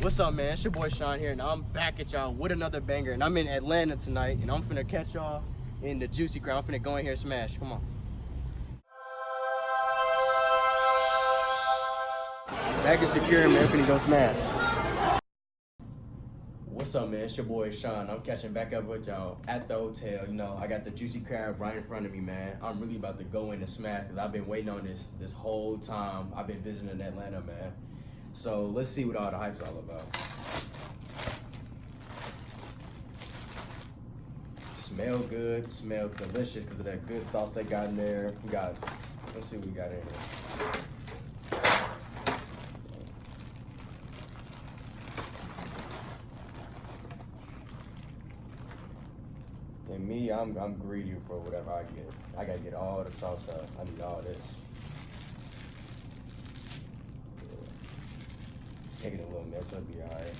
What's up, man? It's your boy Sean here, and I'm back at y'all with another banger. And I'm in Atlanta tonight, and I'm finna catch y'all in the juicy crowd. I'm finna go in here and smash. Come on. Back is secure, man. Finna go smash. What's up, man? It's your boy Sean. I'm catching back up with y'all at the hotel. You know, I got the juicy crab right in front of me, man. I'm really about to go in and smash because I've been waiting on this whole time. I've been visiting Atlanta, man. So let's see what all the hype's all about. Smell good, smell delicious because of that good sauce they got in there. Let's see what we got in here. And me, I'm greedy for whatever I get. I gotta get all the sauce out. I need all this. Taking a little mess, it'll be alright.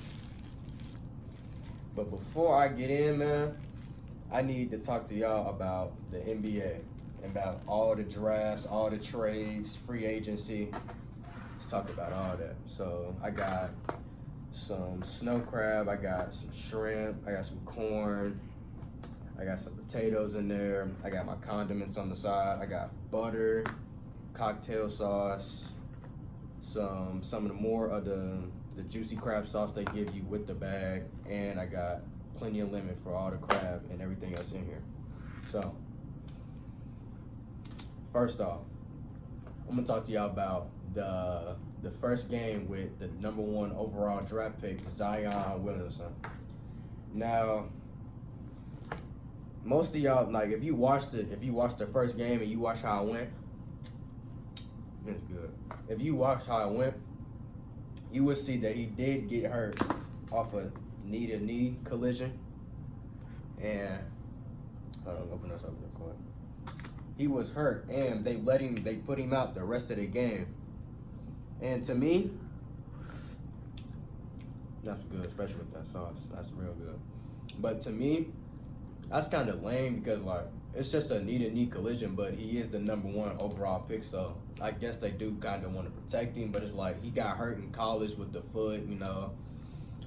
But before I get in, man, I need to talk to y'all about the NBA, about all the drafts, all the trades, free agency. Let's talk about all that. So I got some snow crab, I got some shrimp, I got some corn, I got some potatoes in there, I got my condiments on the side, I got butter, cocktail sauce, some of the more of the juicy crab sauce they give you with the bag, and I got plenty of lemon for all the crab and everything else in here. So, first off, I'm gonna talk to y'all about the first game with the #1 overall draft pick, Zion Williamson. Now, most of y'all, like, if you watched the first game and you watch how it went, it's good. If you watch how it went, you would see that he did get hurt off a knee-to-knee collision. And hold on, open this up real quick. He was hurt, and they put him out the rest of the game. And to me, that's good, especially with that sauce. That's real good. But to me, that's kind of lame because, like, it's just a knee-to-knee collision, but he is the #1 overall pick, so I guess they do kind of want to protect him. But it's like he got hurt in college with the foot, you know.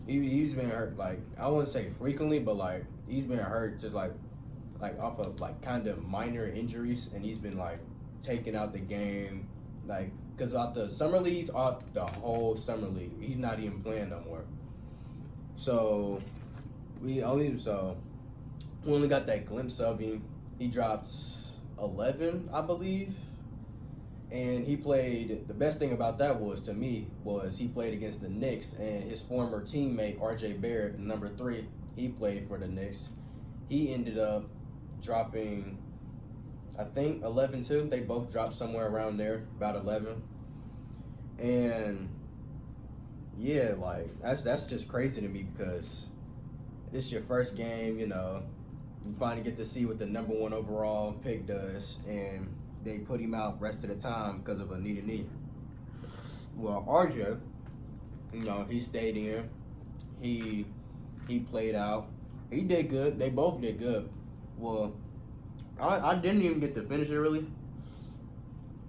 He's been hurt, like, I wouldn't say frequently, but like he's been hurt just like off of like kind of minor injuries, and he's been like taken out the game, like, because out the summer league, he's off the whole summer league. He's not even playing no more. So we only got that glimpse of him. He dropped 11, I believe. And he played, the best thing about that was, to me, was he played against the Knicks, and his former teammate, RJ Barrett, #3, he played for the Knicks. He ended up dropping, I think, 11 too. They both dropped somewhere around there, about 11. And yeah, like, that's just crazy to me because this is your first game, you know. You finally get to see what the #1 overall pick does, and they put him out rest of the time because of a knee-to-knee. Well, RJ, you know, he stayed in. He played out. He did good. They both did good. Well, I didn't even get to finish it really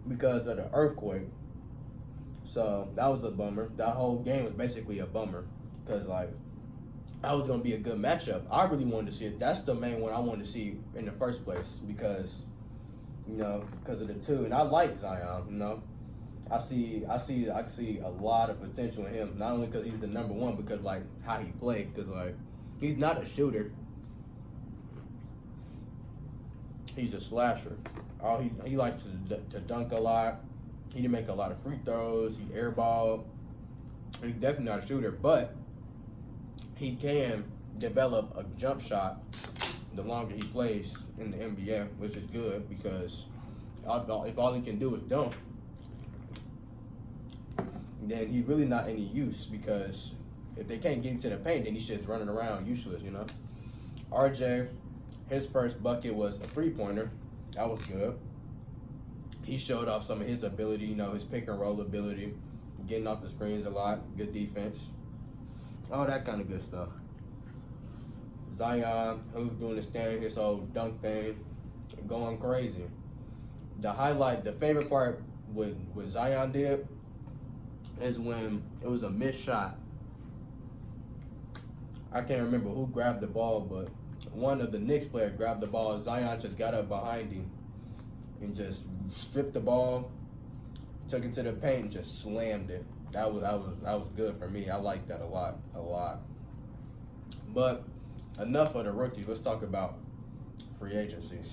because of the earthquake. So that was a bummer. That whole game was basically a bummer because, like, that was gonna be a good matchup. I really wanted to see it. That's the main one I wanted to see in the first place because, you know, because of the two. And I like Zion, you know. I see a lot of potential in him. Not only because he's the #1, because like how he played. Because like he's not a shooter. He's a slasher. He likes to dunk a lot. He didn't make a lot of free throws. He airballed. He's definitely not a shooter, but he can develop a jump shot the longer he plays in the NBA, which is good because if all he can do is dunk, then he's really not any use because if they can't get him to the paint, then he's just running around useless, you know. RJ, his first bucket was a three-pointer. That was good. He showed off some of his ability, you know, his pick and roll ability, getting off the screens a lot, good defense, all that kind of good stuff. Zion, who's doing his thing, his whole dunk thing, going crazy. The favorite part what Zion did is when it was a missed shot I can't remember who grabbed the ball, but one of the Knicks players grabbed the ball. Zion just got up behind him and just stripped the ball, took it to the paint, and just slammed it. That was good for me. I like that a lot. But enough of the rookies. Let's talk about free agencies,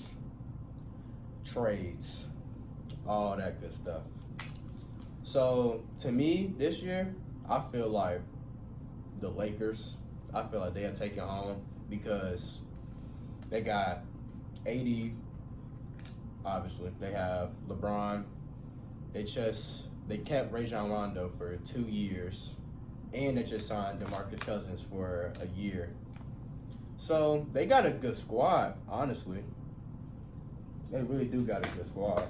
trades, all that good stuff. So to me, this year, I feel like the Lakers. I feel like they are taking home because they got 80. Obviously, they have LeBron. They kept Rajon Rondo for 2 years, and they just signed DeMarcus Cousins for a year. So they got a good squad, honestly. They really do got a good squad.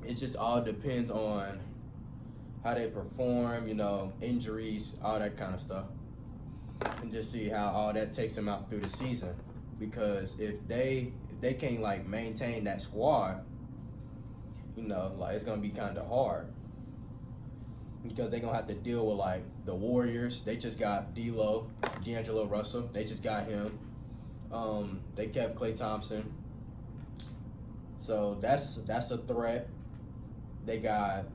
It just all depends on how they perform, injuries, all that kind of stuff. And just see how all that takes them out through the season. Because if they can't maintain that squad, it's gonna be kind of hard. Because they're gonna have to deal with the Warriors. They just got D'Angelo Russell. They just got him. They kept Klay Thompson. So that's a threat. They got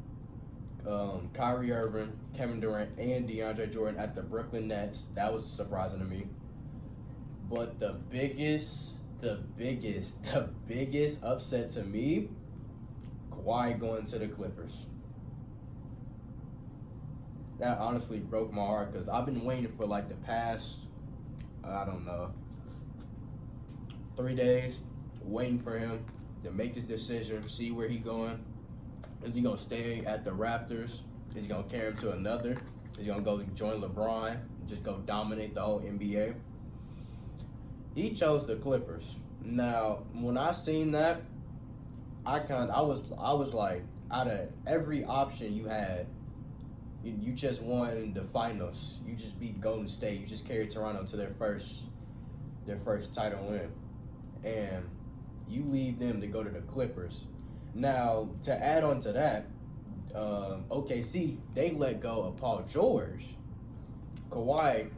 Kyrie Irving, Kevin Durant, and DeAndre Jordan at the Brooklyn Nets. That was surprising to me. But the biggest upset to me, Kawhi going to the Clippers. That honestly broke my heart because I've been waiting for the past, 3 days, waiting for him to make his decision, see where he going. Is he gonna stay at the Raptors? Is he gonna carry him to another? Is he gonna go join LeBron and just go dominate the whole NBA? He chose the Clippers. Now, when I seen that, I was like, out of every option you had, you just won the finals. You just beat Golden State. You just carried Toronto to their first title win, and you leave them to go to the Clippers. Now, to add on to that, OKC, they let go of Paul George. Kawhi,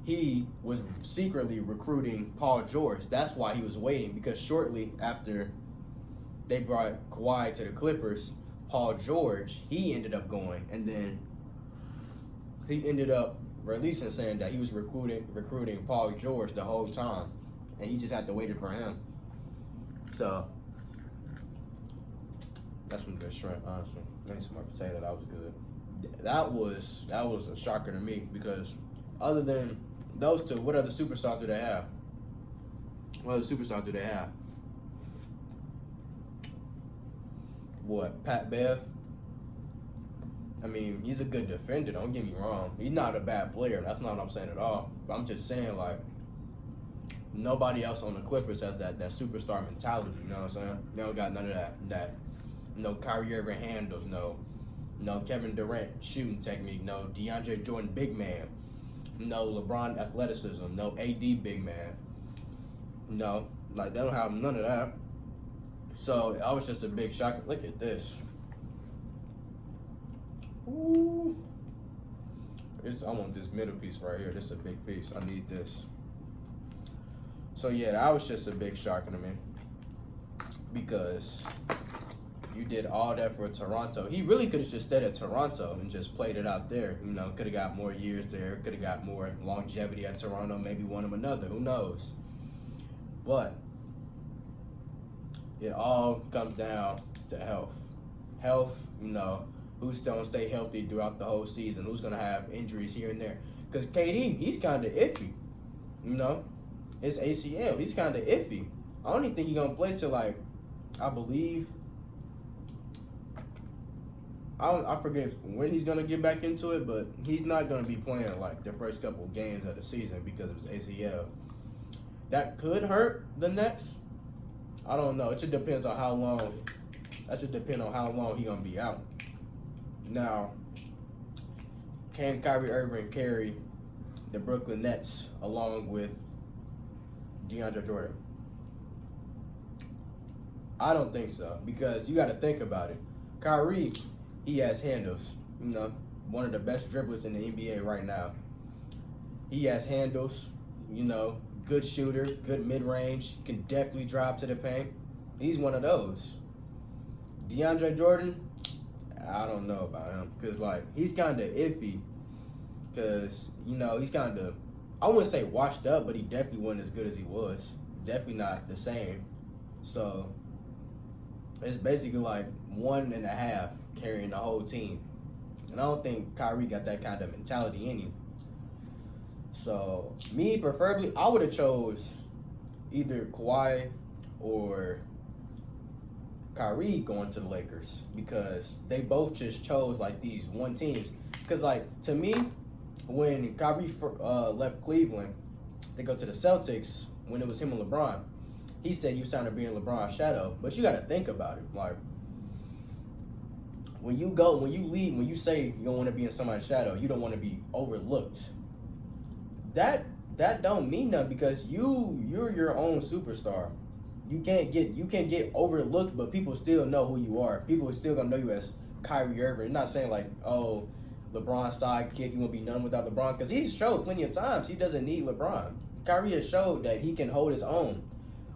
he was secretly recruiting Paul George. That's why he was waiting, because shortly after they brought Kawhi to the Clippers, Paul George, he ended up going, and then he ended up releasing saying that he was recruiting Paul George the whole time, and he just had to wait for him. So that's some good shrimp, honestly. Maybe some more potato. That was good. That was a shocker to me, because other than those two, what other superstars do they have? What, Pat Bev? I mean, he's a good defender, don't get me wrong. He's not a bad player. That's not what I'm saying at all. But I'm just saying, nobody else on the Clippers has that superstar mentality, you know what I'm saying? They don't got none of that. No Kyrie Irving handles, no Kevin Durant shooting technique, no DeAndre Jordan big man, no LeBron athleticism, no AD big man. No, they don't have none of that. So I was just a big shock. Look at this. Ooh. I want this middle piece right here. This is a big piece. I need this. So yeah, that was just a big shocker to me, because you did all that for Toronto. He really could have just stayed at Toronto and just played it out there. Could have got more years there. Could have got more longevity at Toronto. Maybe won him another. Who knows? But it all comes down to health. Health, who's going to stay healthy throughout the whole season? Who's going to have injuries here and there? Because KD, he's kind of iffy. His ACL, he's kind of iffy. I don't even think he's going to play till, I believe, I forget when he's going to get back into it, but he's not going to be playing, the first couple of games of the season because of his ACL. That could hurt the Nets. I don't know. It just depends on how long. That should depend on how long he's going to be out. Now, can Kyrie Irving carry the Brooklyn Nets along with DeAndre Jordan? I don't think so, because you got to think about it. Kyrie, he has handles, one of the best dribblers in the NBA right now. He has handles, you know, good shooter, good mid range, can definitely drive to the paint. He's one of those. DeAndre Jordan, I don't know about him because like he's kind of iffy because you know he's kind of, I wouldn't say washed up, but he definitely wasn't as good as he was. Definitely not the same. So it's basically like 1.5 carrying the whole team, and I don't think Kyrie got that kind of mentality in him. So me preferably, I would have chose either Kawhi or Kyrie going to the Lakers because they both just chose like these one teams. Because like to me, when Kyrie left Cleveland, they go to the Celtics when it was him and LeBron. He said you signed to be in LeBron's shadow, but you got to think about it. Like when you leave, when you say you don't want to be in somebody's shadow, you don't want to be overlooked. That don't mean nothing because you're your own superstar. You can't get overlooked, but people still know who you are. People are still gonna know you as Kyrie Irving. Not saying like, oh, LeBron's sidekick, you gonna be none without LeBron, because he's showed plenty of times he doesn't need LeBron. Kyrie has showed that he can hold his own,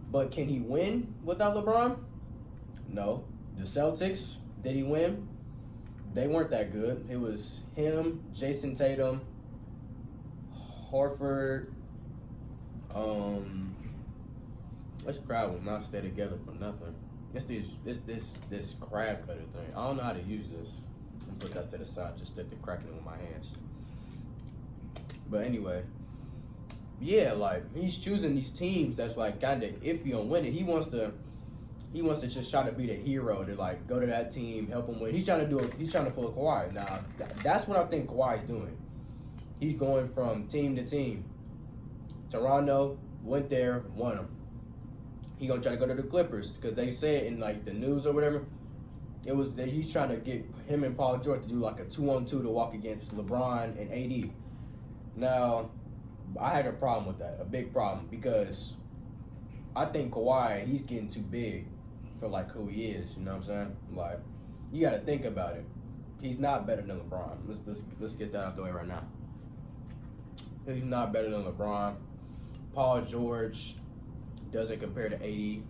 but can he win without LeBron? No. The Celtics, did he win? They weren't that good. It was him, Jason Tatum, Horford. Let's crowd will not stay together for nothing. It's this crab cutter thing. I don't know how to use this. I'm put that to the side. Just stick to cracking it with my hands. But anyway, yeah, like he's choosing these teams that's like kind of iffy on winning. He wants to just try to be the hero to like go to that team, help him win. He's trying to pull a Kawhi. Now that's what I think Kawhi's doing. He's going from team to team. Toronto went there, won them. He gonna try to go to the Clippers because they said in like the news or whatever, it was that he's trying to get him and Paul George to do like a 2-on-2 to walk against LeBron and AD. Now, I had a problem with that, a big problem, because I think Kawhi, he's getting too big for like who he is. You know what I'm saying? Like, you got to think about it. He's not better than LeBron. Let's get that out the way right now. He's not better than LeBron. Paul George doesn't compare to AD.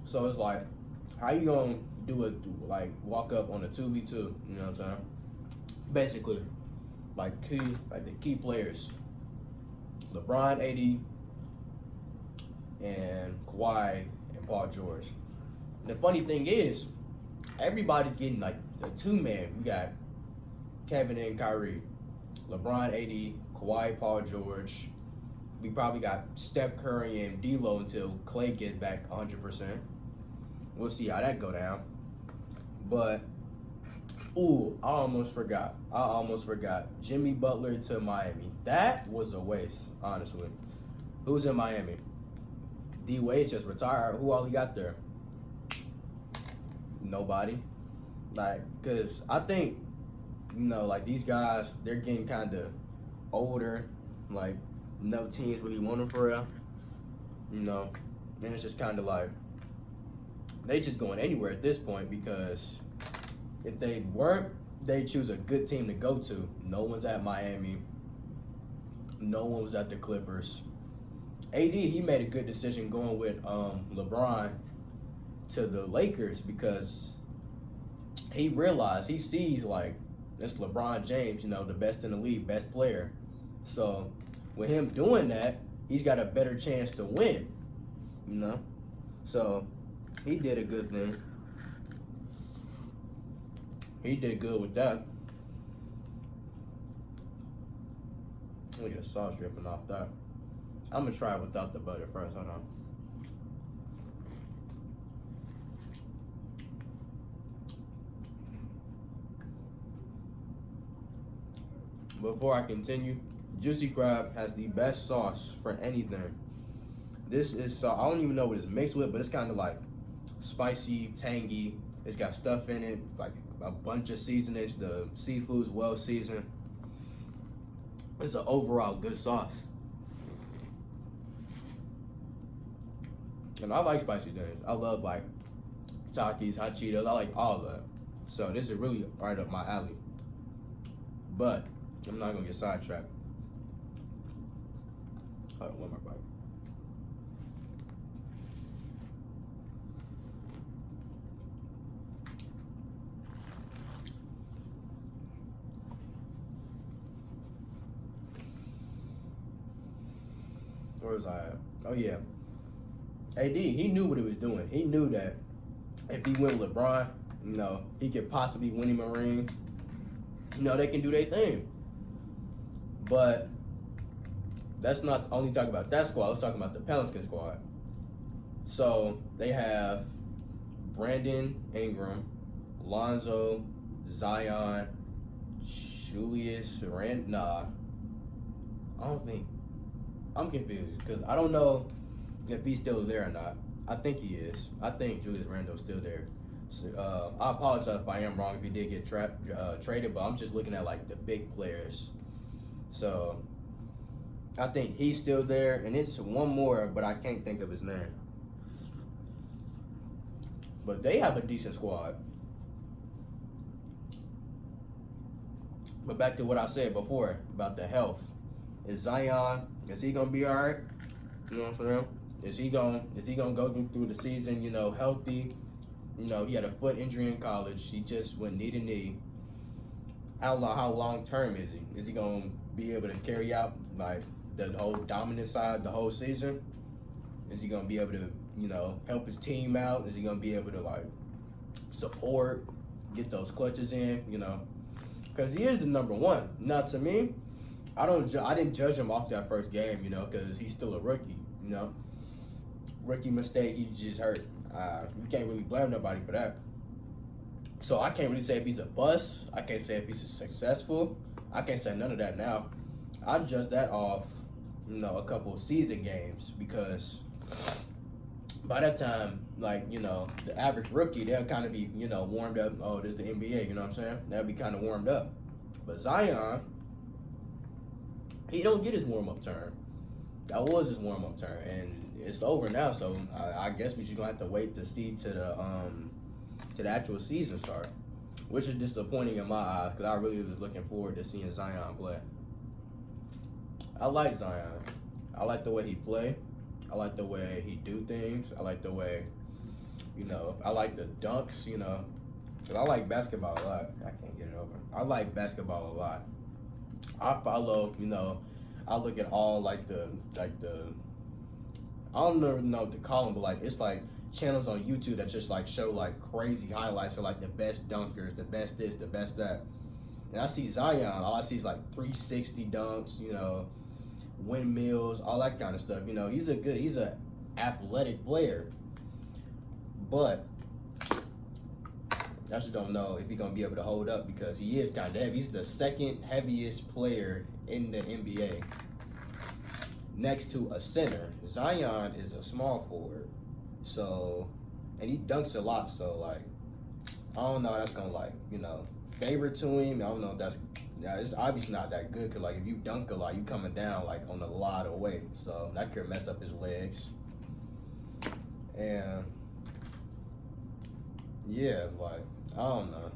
So it's like, how you gonna do it? Like walk up on a 2v2? You know what I'm saying? Basically, like the key players, LeBron, AD, and Kawhi and Paul George. The funny thing is, everybody's getting like a 2-man. We got Kevin and Kyrie, LeBron, AD, Kawhi, Paul George. We probably got Steph Curry and D'Lo until Clay gets back 100%. We'll see how that go down. But, ooh, I almost forgot. Jimmy Butler to Miami. That was a waste, honestly. Who's in Miami? D Wade just retired. Who all he got there? Nobody. Like, because I think, you know, like these guys, they're getting kind of older. Like, no teams really want them for real. You know, and it's just kind of like, they just going anywhere at this point, because if they weren't, they choose a good team to go to. No one's at Miami. No one was at the Clippers. AD, he made a good decision going with LeBron to the Lakers, because he realized, he sees like, it's LeBron James, you know, the best in the league, best player. So with him doing that, he's got a better chance to win, you know? So he did a good thing. He did good with that. Look at the sauce dripping off that. I'm gonna try it without the butter first. Hold on. Before I continue, Juicy Crab has the best sauce for anything. This is sauce. I don't even know what it's mixed with, but it's kind of like spicy, tangy. It's got stuff in it, like a bunch of seasonings. The seafood's well seasoned. It's an overall good sauce. And I like spicy things. I love like Takis, hot Cheetos. I like all of that. So this is really right up my alley. But I'm not gonna get sidetracked. Hold on, one more bite. Where was I at? Oh yeah. AD, he knew what he was doing. He knew that if he went with LeBron, he could possibly win him a ring. They can do their thing. But that's not only talking about that squad. Let's talk about the Pelicans squad. So they have Brandon Ingram, Lonzo, Zion, Julius Rand. Nah, I don't think. I'm confused because I don't know if he's still there or not. I think he is. I think Julius Randle's still there. So, I apologize if I am wrong if he did get traded, but I'm just looking at like the big players. So I think he's still there, and it's one more, but I can't think of his name. But they have a decent squad. But back to what I said before about the health. Is Zion, is he gonna be all right? You know what I'm saying? Is he gonna go through the season, healthy? He had a foot injury in college. He just went knee to knee. How long term is he? Is he gonna be able to carry out like the whole dominant side the whole season? Is he gonna be able to, help his team out? Is he gonna be able to like support, get those clutches in? Because he is the number one. Now to me, I didn't judge him off that first game, because he's still a rookie, Rookie mistake, he just hurt. You can't really blame nobody for that. So I can't really say if he's a bust. I can't say if he's successful. I can't say none of that now. I judge that off, a couple of season games because by that time, like, the average rookie, they'll kind of be, warmed up. Oh, this is the NBA, you know what I'm saying? They'll be kind of warmed up. But Zion, he don't get his warm-up turn. That was his warm-up turn, and it's over now. So I guess we're just gonna have to wait to see to the actual season start, which is disappointing in my eyes because I really was looking forward to seeing Zion play. I like Zion. I like the way he play. I like the way he do things. I like the way, I like the dunks. Because I like basketball a lot. I can't get it over. I like basketball a lot. I follow, I look at all like the I don't know what to call them, but like it's like channels on YouTube that just like show like crazy highlights of like the best dunkers, the best this, the best that. And I see Zion, all I see is like 360 dunks, windmills, all that kind of stuff. He's an athletic player, but I just don't know if he's gonna be able to hold up because he is kind of heavy. He's the second heaviest player in the NBA, next to a center. Zion is a small forward, so and he dunks a lot. So like, I don't know. That's gonna favor to him. I don't know if it's obviously not that good because like if you dunk a lot, you coming down like on a lot of weight, so that could mess up his legs. And yeah, like I don't know.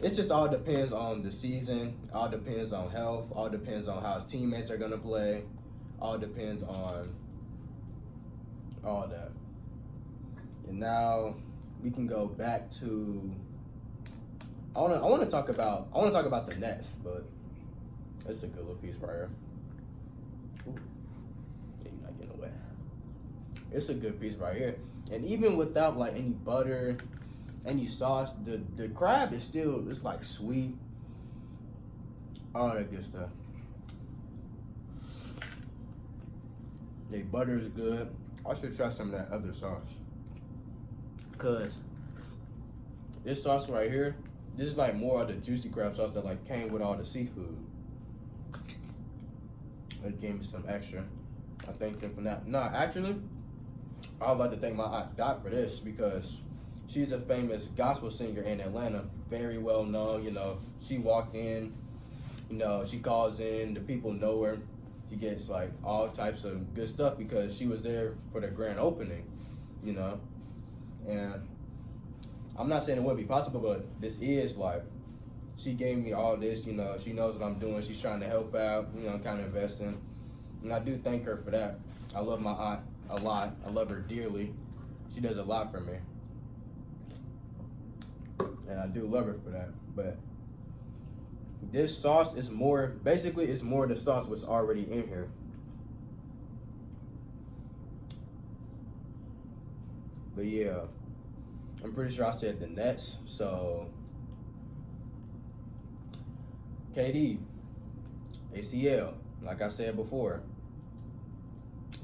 It just all depends on the season. All depends on health. All depends on how his teammates are gonna play. All depends on all that. And now we can go back to. I want to talk about the Nets, but it's a good little piece right here. Ooh. Yeah, you're not getting away. It's a good piece right here, and even without like any butter, any sauce, the crab is still, it's like sweet, all that good stuff. The butter is good. I should try some of that other sauce, cause this sauce right here, this is like more of the juicy crab sauce that like came with all the seafood. It gave me some extra. I thank them for that. No, actually, I would like to thank my aunt Dot for this because she's a famous gospel singer in Atlanta, very well known. She walked in, she calls in, the people know her. She gets like all types of good stuff because she was there for the grand opening, and I'm not saying it wouldn't be possible, but this is like She gave me all this, you know. She knows what I'm doing. She's trying to help out, you know, kind of investing. And I do thank her for that. I love my aunt a lot. I love her dearly. She does a lot for me. And I do love her for that. But this sauce is more, basically it's more the sauce what's already in here. But yeah, I'm pretty sure I said the Nets. So KD, ACL, like I said before.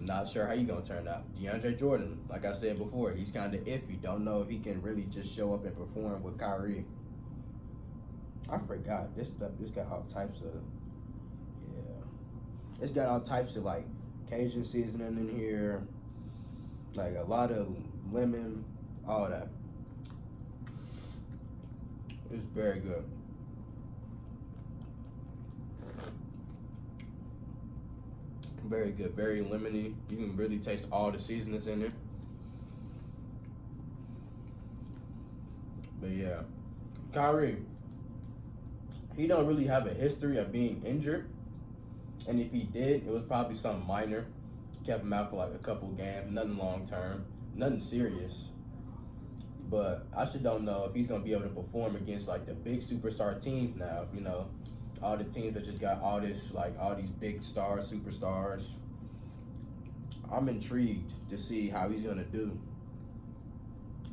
Not sure how you gonna turn out. DeAndre Jordan, like I said before, he's kind of iffy. Don't know if he can really just show up and perform with Kyrie. I forgot this stuff. This got all types of, yeah. It's got all types of like Cajun seasoning in here, like a lot of lemon, all that. It's very good. Very good, very lemony. You can really taste all the seasonings in there. But yeah, Kyrie, he don't really have a history of being injured. And if he did, it was probably something minor. Kept him out for like a couple games, nothing long term, nothing serious. But I just don't know if he's gonna be able to perform against like the big superstar teams now, you know. All the teams that just got all this, like all these big stars, superstars. I'm intrigued to see how he's gonna do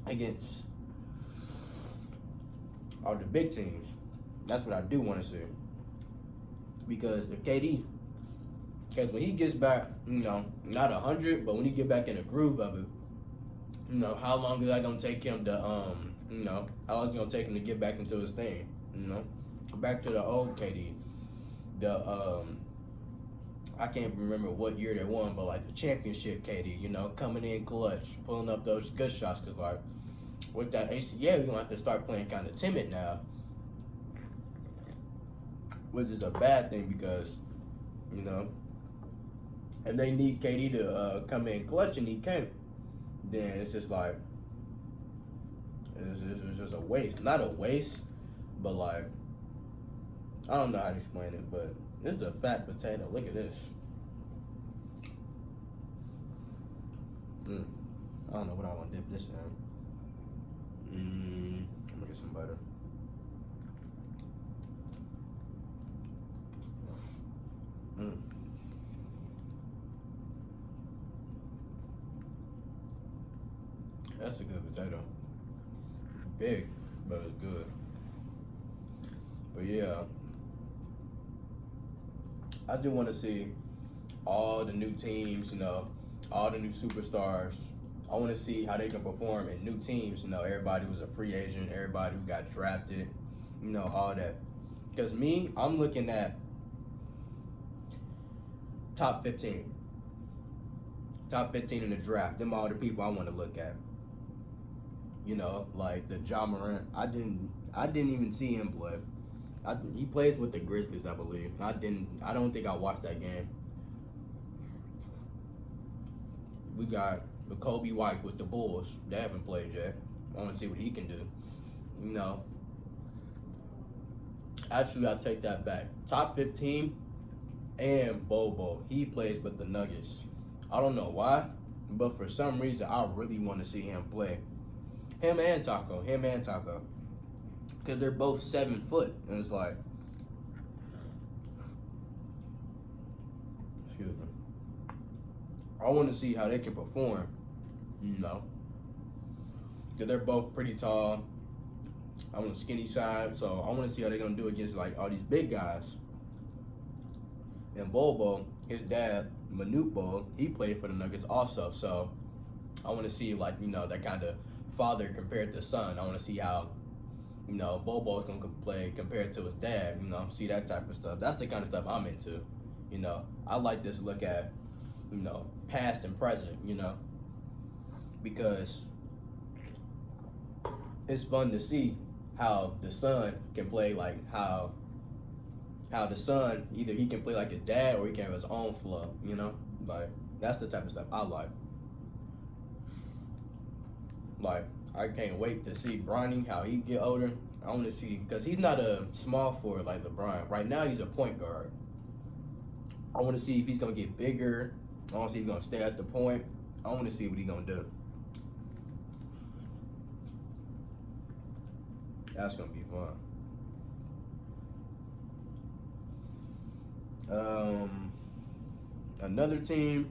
against all the big teams. That's what I do want to see. Because if KD, because when he gets back, you know, not 100, but when he get back in the groove of it, you know, how long is that gonna take him to, you know, how long is it gonna take him to get back into his thing, you know? Back to the old KD, I can't remember what year they won, but like the championship KD, you know, coming in clutch, pulling up those good shots. Cause like with that ACL, you're gonna have to start playing kind of timid now, which is a bad thing because, you know, if they need KD to come in clutch and he can't, then it's just like it's just a waste. Not a waste, but like, I don't know how to explain it, but this is a fat potato. Look at this. I don't know what I want to dip this in. I'm gonna get some butter. That's a good potato. Big, but it's good. But yeah, I just want to see all the new teams, you know, all the new superstars. I want to see how they can perform in new teams. You know, everybody who's a free agent, everybody who got drafted, you know, all that. Because me, I'm looking at top 15. Top 15 in the draft. Them all the people I want to look at. You know, like the Ja Morant. I didn't even see him play. He plays with the Grizzlies, I believe. I don't think I watched that game. We got the Kobe White with the Bulls. They haven't played yet. I want to see what he can do. You know. Actually, I take that back. Top 15 and Bobo. He plays with the Nuggets. I don't know why, but for some reason, I really want to see him play. Him and Taco. Because they're both 7 foot. And it's like, excuse me. I want to see how they can perform, you know. Because they're both pretty tall. I'm on the skinny side, so I want to see how they're going to do against, like, all these big guys. And Bobo, his dad, Manupo, he played for the Nuggets also. So I want to see, like, you know, that kind of father compared to son. I want to see how, you know, Bobo's going to play compared to his dad, you know, see that type of stuff. That's the kind of stuff I'm into, you know. I like this look at, you know, past and present, you know, because it's fun to see how the son can play, like how the son, either he can play like his dad or he can have his own flow, you know. Like, that's the type of stuff I like. Like, I can't wait to see Bronny, how he get older. I want to see, because he's not a small forward like LeBron. Right now, he's a point guard. I want to see if he's going to get bigger. I want to see if he's going to stay at the point. I want to see what he's going to do. That's going to be fun. Another team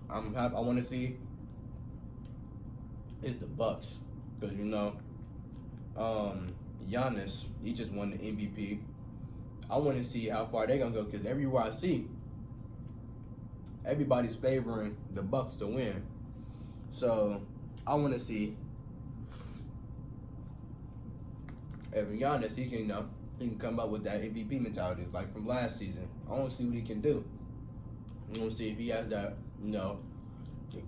I want to see is the Bucks, because Giannis, he just won the MVP. I want to see how far they're gonna go, because everywhere I see, everybody's favoring the Bucks to win. So I want to see if Giannis, he can come up with that MVP mentality like from last season. I want to see what he can do. I want to see if he has that, the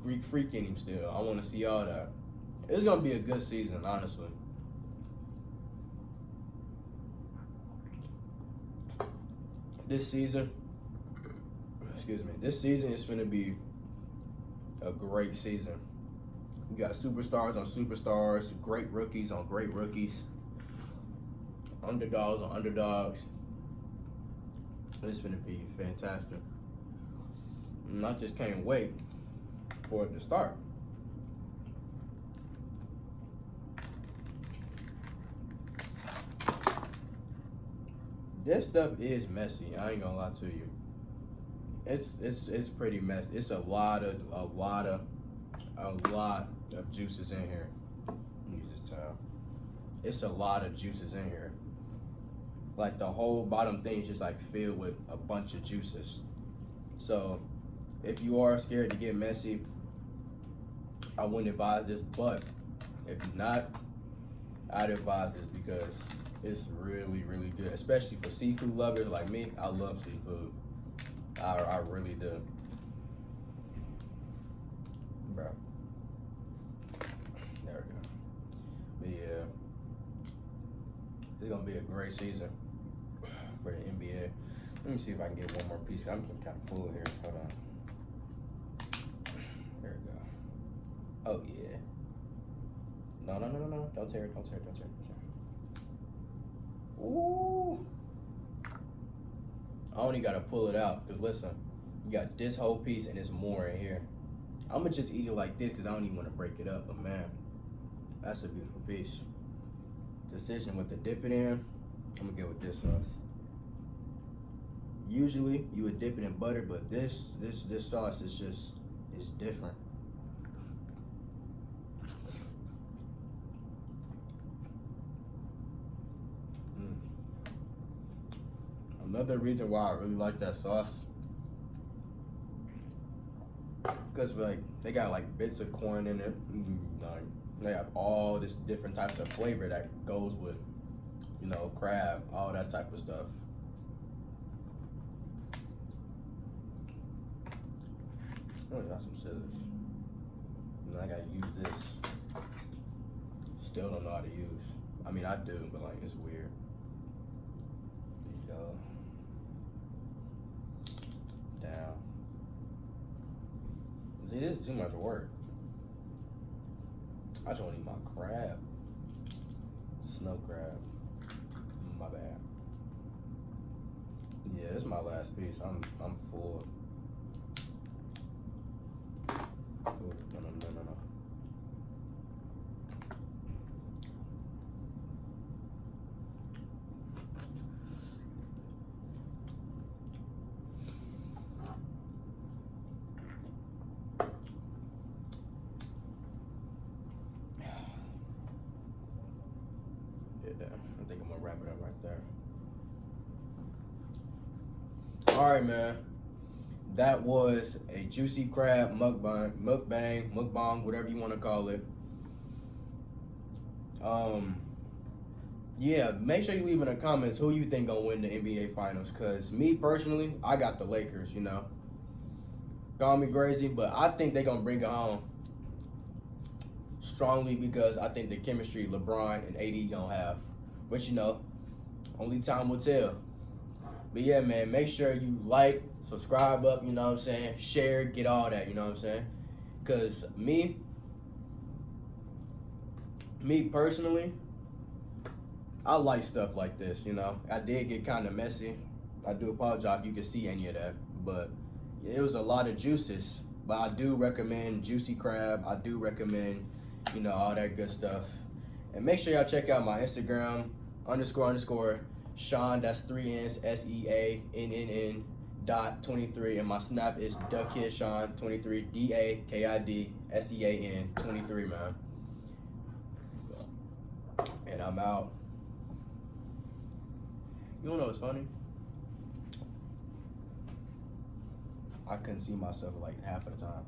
Greek freak in him still. I want to see all that. It's gonna be a good season, honestly. This season is gonna be a great season. We got superstars on superstars, great rookies on great rookies, underdogs on underdogs. It's gonna be fantastic. And I just can't wait for it to start. This stuff is messy. I ain't gonna lie to you. It's pretty messy. It's a lot of juices in here. Use this towel. It's a lot of juices in here. Like the whole bottom thing is just like filled with a bunch of juices. So if you are scared to get messy, I wouldn't advise this. But if you're not, I'd advise this because it's really, really good, especially for seafood lovers like me. I love seafood. I really do. Bro. There we go. But yeah, it's gonna be a great season for the NBA. Let me see if I can get one more piece. I'm getting kind of full here. Hold on. There we go. Oh yeah. No. Don't tear it. Ooh. I only gotta pull it out, because listen, you got this whole piece and there's more in here. I'm gonna just eat it like this because I don't even want to break it up, but man, that's a beautiful piece. Decision what to dip it in, I'm gonna go with this sauce. Usually you would dip it in butter, but this sauce is different. Another reason why I really like that sauce, because like they got like bits of corn in it. Like, they have all this different types of flavor that goes with, crab, all that type of stuff. Oh, got some scissors. And I gotta use this. Still don't know how to use. I mean, I do, but like it's weird. There you go. Down. See, this is too much work. I just want to eat my crab. Snow crab. My bad. Yeah, this is my last piece. I'm full. Ooh, no. I think I'm gonna wrap it up right there. All right, man. That was a juicy crab mukbang, whatever you want to call it. Yeah, make sure you leave in the comments who you think gonna win the NBA Finals. Cause me personally, I got the Lakers. Call me crazy, but I think they're gonna bring it home strongly because I think the chemistry LeBron and AD gonna have. But only time will tell. But yeah, man, make sure you like, subscribe up, share, get all that, Because me, Me personally, I like stuff like this, you know. I did get kind of messy. I do apologize if you can see any of that, but it was a lot of juices. But I do recommend juicy crab. I do recommend, you know, all that good stuff. And make sure y'all check out my Instagram, __ Seannn, that's 3 N's, SEANNN .23, and my snap is DakidSeannn23, DAKIDSEAN23, man. And I'm out. You wanna know what's funny? I couldn't see myself like half of the time.